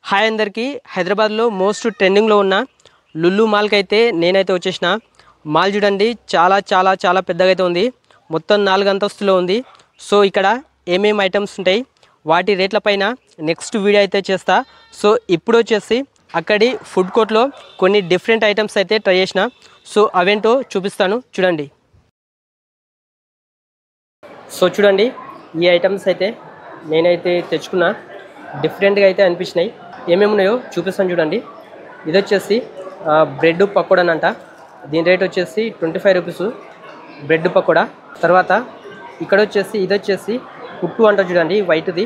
Hi అందరికీ హైదరాబాద్లో most ట్రెండింగ్లో ఉన్న లుల్లు మాల్కి అయితే నేనైతే వచ్చేసిన. మాల్ చూడండి, చాలా చాలా చాలా పెద్దగా అయితే ఉంది. మొత్తం 4 అంతస్తులో ఉంది. సో ఇక్కడ ఏమేమి ఐటమ్స్ ఉంటాయి, వాటి రేట్ల పైన నెక్స్ట్ వీడియో అయితే చేస్తా. సో ఇప్పుడు వచ్చేసి అక్కడి ఫుడ్ కోర్ట్లో కొన్ని డిఫరెంట్ ఐటమ్స్ అయితే ట్రై చేసిన. సో అవేంటో చూపిస్తాను చూడండి. సో చూడండి, ఈ ఐటమ్స్ అయితే నేనైతే తెచ్చుకున్నా. డిఫరెంట్గా అయితే అనిపించినాయి. ఏమేమి ఉన్నాయో చూపిస్తాను చూడండి. ఇది వచ్చేసి బ్రెడ్ పకోడా అంట. దీని రేట్ వచ్చేసి 25 రూపీస్ బ్రెడ్ పకోడా. తర్వాత ఇక్కడ వచ్చేసి ఇది వచ్చేసి పుట్టు అంట చూడండి, వైట్ది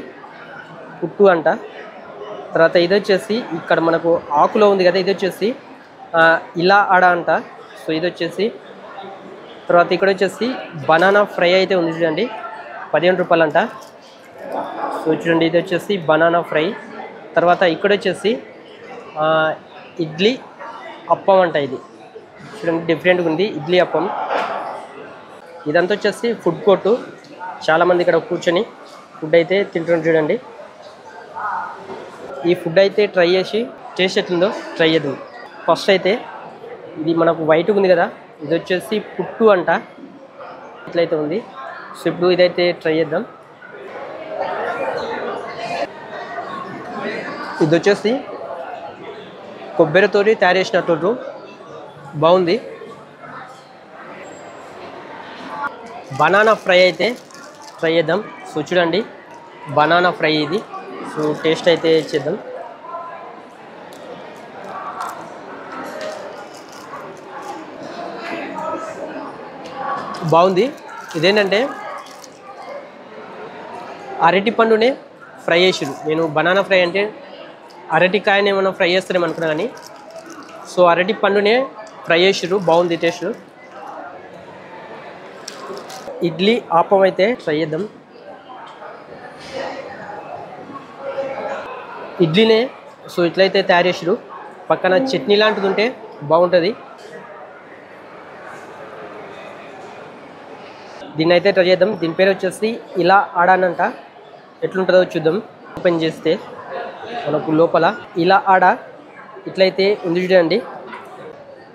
పుట్టు అంట. తర్వాత ఇది వచ్చేసి ఇక్కడ మనకు ఆకులో ఉంది కదా, ఇది వచ్చేసి ఇలా ఆడ అంట. సో ఇది వచ్చేసి తర్వాత ఇక్కడ వచ్చేసి బనానా ఫ్రై అయితే ఉంది చూడండి, 15 రూపాయలు అంట. సో చూడండి, ఇది వచ్చేసి బనానా ఫ్రై. తర్వాత ఇక్కడ వచ్చేసి ఇడ్లీ అప్పం అంట. ఇది చూడండి, డిఫరెంట్గా ఉంది ఇడ్లీ అప్పం. ఇదంతా వచ్చేసి ఫుడ్ కోర్టు. చాలామంది ఇక్కడ కూర్చొని ఫుడ్ అయితే తింటున్నారు చూడండి. ఈ ఫుడ్ అయితే ట్రై చేసి టేస్ట్ ఎట్లుందో ట్రై చేద్దాం. ఫస్ట్ అయితే ఇది మనకు వైట్గా ఉంది కదా, ఇది వచ్చేసి పుట్టు అంట, ఇట్లయితే ఉంది. సో ఇప్పుడు ఇదైతే ట్రై చేద్దాం. ఇది వచ్చేసి కొబ్బరితోటి తయారు చేసినట్టు బాగుంది. బనానా ఫ్రై అయితే ట్రై చేద్దాం. సో చూడండి, బనానా ఫ్రై ఇది. సో టేస్ట్ అయితే చేద్దాం. బాగుంది. ఇదేంటంటే అరటి పండునే ఫ్రై చేసిరు. నేను బనానా ఫ్రై అంటే అరటికాయని ఏమైనా ఫ్రై చేస్తారేమో అనుకున్నా కానీ, సో అరటి పండునే ఫ్రై చేసిరు. బాగుంది టేస్ట్. ఇడ్లీ ఆపం అయితే ట్రై చేద్దాం. ఇడ్లీనే సో ఇట్లయితే తయారు చేసిరు. పక్కన చట్నీ లాంటిది ఉంటే బాగుంటుంది. దీన్ని అయితే ట్రై చేద్దాం. దీని పేరు వచ్చేసి ఇలా ఆడానంట. ఎట్లుంటుందో చూద్దాం. ఓపెన్ చేస్తే మనకు లోపల ఇలా ఆడ ఇట్లయితే ఉంది చూడండి.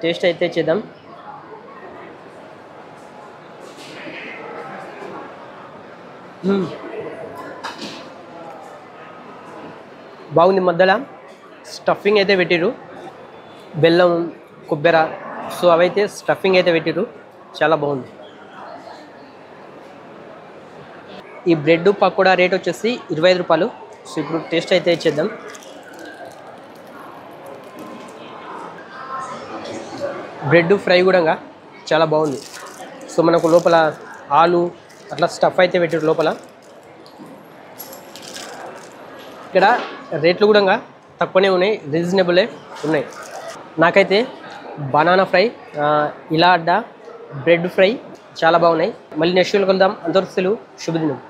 టేస్ట్ అయితే చేద్దాం. బాగుంది. మధ్యలో స్టఫింగ్ అయితే పెట్టిరు, బెల్లం కొబ్బెర. సో అవైతే స్టఫింగ్ అయితే పెట్టిరు, చాలా బాగుంది. ఈ బ్రెడ్ పకోడా రేట్ వచ్చేసి 25 రూపాయలు. సో ఇప్పుడు టేస్ట్ అయితే చేద్దాం. బ్రెడ్ ఫ్రై కూడా చాలా బాగుంది. సో మనకు లోపల ఆలు అట్లా స్టఫ్ అయితే పెట్టారు లోపల. ఇక్కడ రేట్లు కూడా తక్కువనే ఉన్నాయి, రీజనబులే ఉన్నాయి. నాకైతే బనానా ఫ్రై, ఇలా అడ్డా, బ్రెడ్ ఫ్రై చాలా బాగున్నాయి. మళ్ళీ నెక్స్ట్ వీడియోకి వెళ్దాం. అంతవరకు సెలవు. శుభదినం.